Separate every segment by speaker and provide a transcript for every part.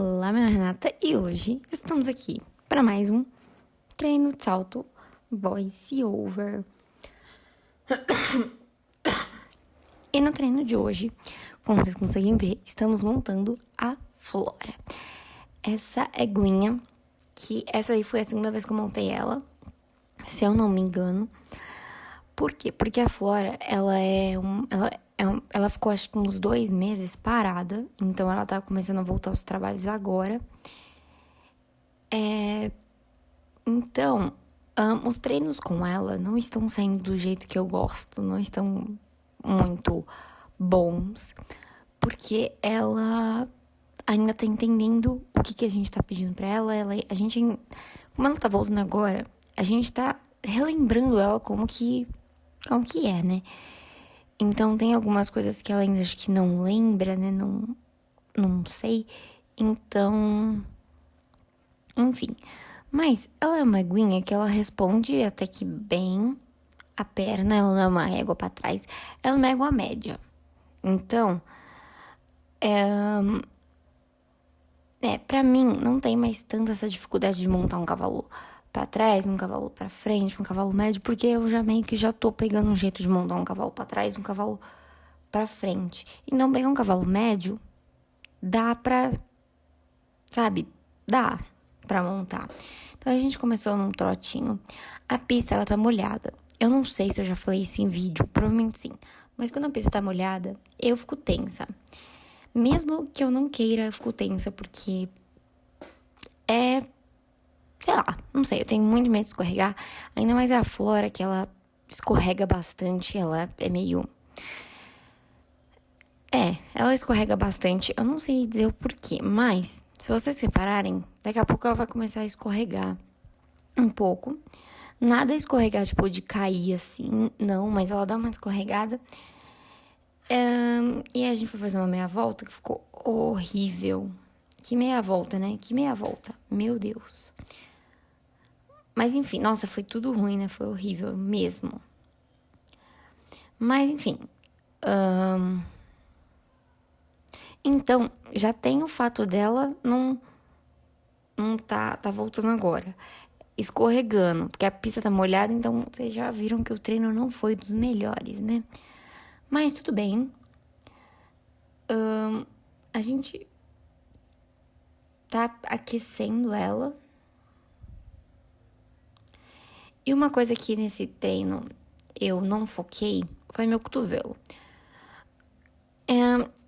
Speaker 1: Olá, meu nome é Renata e hoje estamos aqui para mais um treino de salto voice over. E no treino de hoje, como vocês conseguem ver, estamos montando a Flora. Essa éguinha, que essa aí foi a segunda vez que eu montei ela, se eu não me engano. Por quê? Porque a Flora, ela ficou acho que uns 2 meses parada, então ela tá começando a voltar aos trabalhos agora. Então, os treinos com ela não estão saindo do jeito que eu gosto, não estão muito bons, porque ela ainda tá entendendo o que a gente tá pedindo pra ela. Como ela tá voltando agora, a gente tá relembrando ela como que é, né? Então, tem algumas coisas que ela ainda acho que não lembra, né? Não sei. Então, enfim. Mas ela é uma aguinha que ela responde até que bem a perna. Ela não é uma égua pra trás. Ela é uma égua média. Então, pra mim, não tem mais tanta essa dificuldade de montar um cavalo pra trás, um cavalo pra frente, um cavalo médio, porque eu já meio que já tô pegando um jeito de montar um cavalo pra trás, um cavalo pra frente. Então, pegar um cavalo médio, dá pra, sabe, dá pra montar. Então, a gente começou num trotinho. A pista, ela tá molhada. Eu não sei se eu já falei isso em vídeo, provavelmente sim. Mas quando a pista tá molhada, eu fico tensa. Mesmo que eu não queira, eu fico tensa, porque sei lá, não sei, eu tenho muito medo de escorregar. Ainda mais a Flora, que ela escorrega bastante, ela é meio... ela escorrega bastante, eu não sei dizer o porquê, mas se vocês separarem, daqui a pouco ela vai começar a escorregar um pouco. Nada escorregar, tipo, de cair assim, não, mas ela dá uma escorregada. E a gente foi fazer uma meia volta que ficou horrível. Que meia volta, né? Que meia volta, meu Deus. Mas enfim, nossa, foi tudo ruim, né? Foi horrível mesmo. Mas enfim. Então, já tem o fato dela não tá voltando agora. Escorregando, porque a pista tá molhada, então vocês já viram que o treino não foi dos melhores, né? Mas tudo bem. A gente tá aquecendo ela. E uma coisa que nesse treino eu não foquei foi meu cotovelo.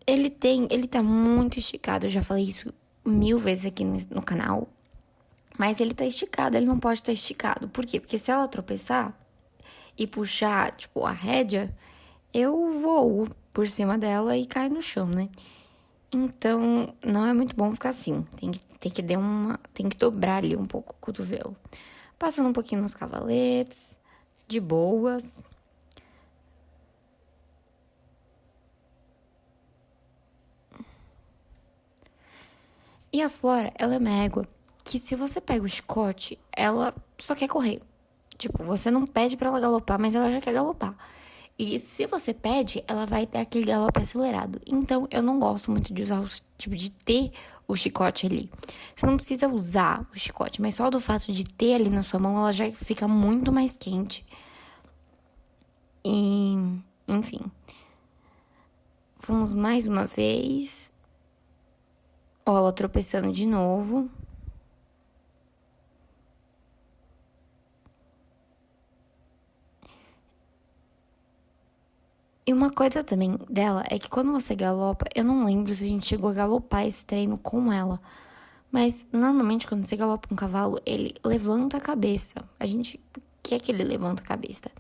Speaker 1: Ele tá muito esticado, eu já falei isso 1000 vezes aqui no canal. Mas ele tá esticado, ele não pode estar esticado. Por quê? Porque se ela tropeçar e puxar, tipo, a rédea, eu voo por cima dela e caio no chão, né? Então, não é muito bom ficar assim. Tem que dobrar ali um pouco o cotovelo. Passando um pouquinho nos cavaletes, de boas. E a Flora, ela é uma égua que se você pega o chicote, ela só quer correr. Tipo, você não pede pra ela galopar, mas ela já quer galopar. E se você pede, ela vai ter aquele galope acelerado. Então, eu não gosto muito de usar de ter o chicote ali. Você não precisa usar o chicote, mas só do fato de ter ali na sua mão, ela já fica muito mais quente. E, enfim. Vamos mais uma vez. Ó, ela tropeçando de novo. E uma coisa também dela é que quando você galopa, eu não lembro se a gente chegou a galopar esse treino com ela. Mas normalmente quando você galopa um cavalo, ele levanta a cabeça. A gente quer que ele levanta a cabeça.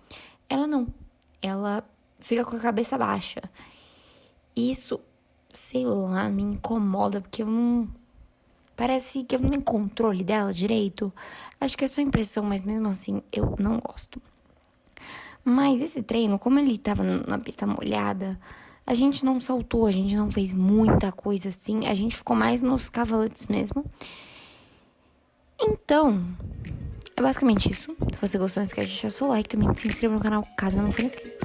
Speaker 1: Ela não. Ela fica com a cabeça baixa. Isso, sei lá, me incomoda porque eu não... Parece que eu não tenho controle dela direito. Acho que é só impressão, mas mesmo assim eu não gosto. Mas esse treino, como ele tava na pista molhada, a gente não saltou, a gente não fez muita coisa assim. A gente ficou mais nos cavaletes mesmo. Então, é basicamente isso. Se você gostou, não esquece de deixar seu like também, se inscreva no canal caso não for inscrito.